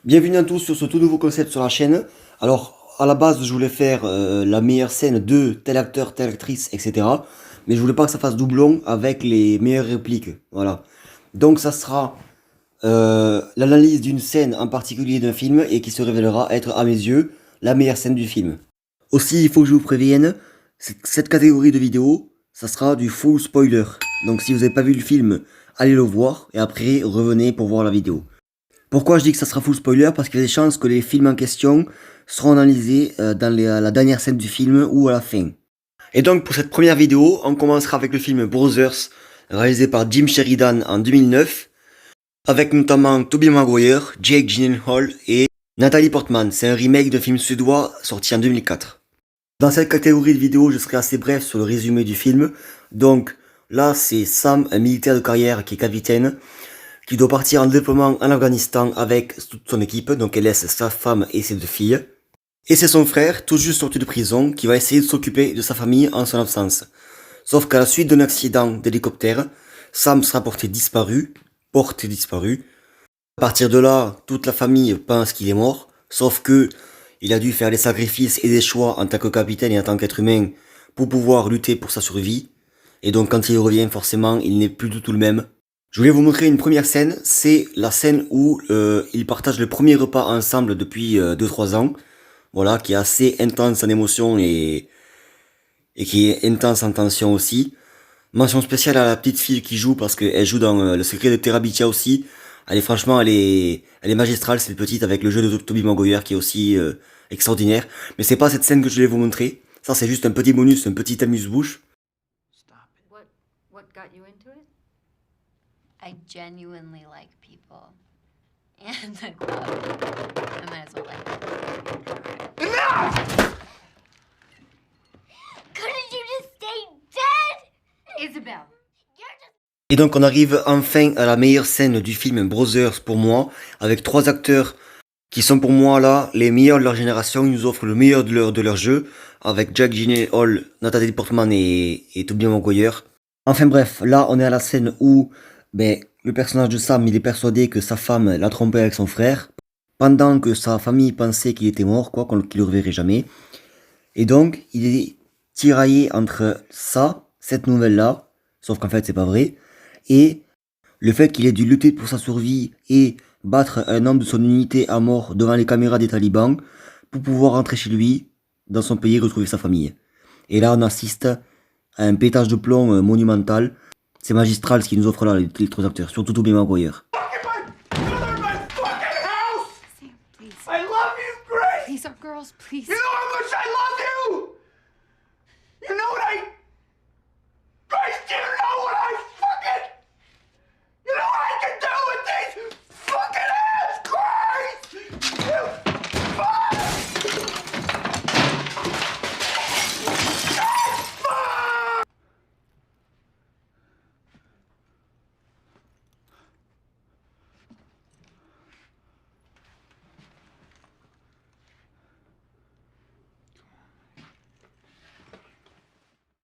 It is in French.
Bienvenue à tous sur ce tout nouveau concept sur la chaîne. Alors, à la base, je voulais faire la meilleure scène de tel acteur, telle actrice, etc. Mais je voulais pas que ça fasse doublon avec les meilleures répliques. Voilà. Donc, ça sera l'analyse d'une scène en particulier d'un film et qui se révélera être, à mes yeux, la meilleure scène du film. Aussi, il faut que je vous prévienne, cette catégorie de vidéo, ça sera du full spoiler. Donc, si vous n'avez pas vu le film, allez le voir et après, revenez pour voir la vidéo. Pourquoi je dis que ça sera full spoiler? Parce qu'il y a des chances que les films en question seront analysés dans la dernière scène du film ou à la fin. Et donc pour cette première vidéo, on commencera avec le film Brothers, réalisé par Jim Sheridan en 2009, avec notamment Tobey Maguire, Jake Gyllenhaal et Natalie Portman. C'est un remake d'un film suédois sorti en 2004. Dans cette catégorie de vidéos, je serai assez bref sur le résumé du film. Donc là, c'est Sam, un militaire de carrière qui est capitaine, qui doit partir en déploiement en Afghanistan avec toute son équipe, donc elle laisse sa femme et ses deux filles. Et c'est son frère, tout juste sorti de prison, qui va essayer de s'occuper de sa famille en son absence. Sauf qu'à la suite d'un accident d'hélicoptère, Sam sera porté disparu. À partir de là, toute la famille pense qu'il est mort, sauf que il a dû faire des sacrifices et des choix en tant que capitaine et en tant qu'être humain pour pouvoir lutter pour sa survie. Et donc quand il revient, forcément, il n'est plus du tout le même. Je voulais vous montrer une première scène, c'est la scène où ils partagent le premier repas ensemble depuis 2-3 ans. Voilà, qui est assez intense en émotion et qui est intense en tension aussi. Mention spéciale à la petite fille qui joue parce qu'elle joue dans Le Secret de Terabithia aussi. Elle est magistrale cette petite avec le jeu de Tobey Maguire qui est aussi extraordinaire. Mais c'est pas cette scène que je vais vous montrer. Ça c'est juste un petit bonus, un petit amuse-bouche. What got you into it? I genuinely like people. And the club. I might as well like it. Enough! Couldn't you just stay dead? Isabel. Et donc on arrive enfin à la meilleure scène du film Brothers pour moi, avec trois acteurs qui sont pour moi là les meilleurs de leur génération. Ils nous offrent le meilleur de leur jeu, avec Jake Gyllenhaal, Natalie Portman et Tobey Maguire. Enfin bref, là on est à la scène où le personnage de Sam il est persuadé que sa femme l'a trompé avec son frère, pendant que sa famille pensait qu'il était mort, quoi, qu'il le reverrait jamais. Et donc il est tiraillé entre ça, cette nouvelle-là, sauf qu'en fait c'est pas vrai, et le fait qu'il ait dû lutter pour sa survie et battre un homme de son unité à mort devant les caméras des talibans pour pouvoir rentrer chez lui, dans son pays, retrouver sa famille. Et là on assiste à un pétage de plomb monumental. C'est magistral ce qu'ils nous offrent là, les trois acteurs, surtout Tobey Maguire. I love you, Grace! These are girls, please. You know how much I love you! You know what I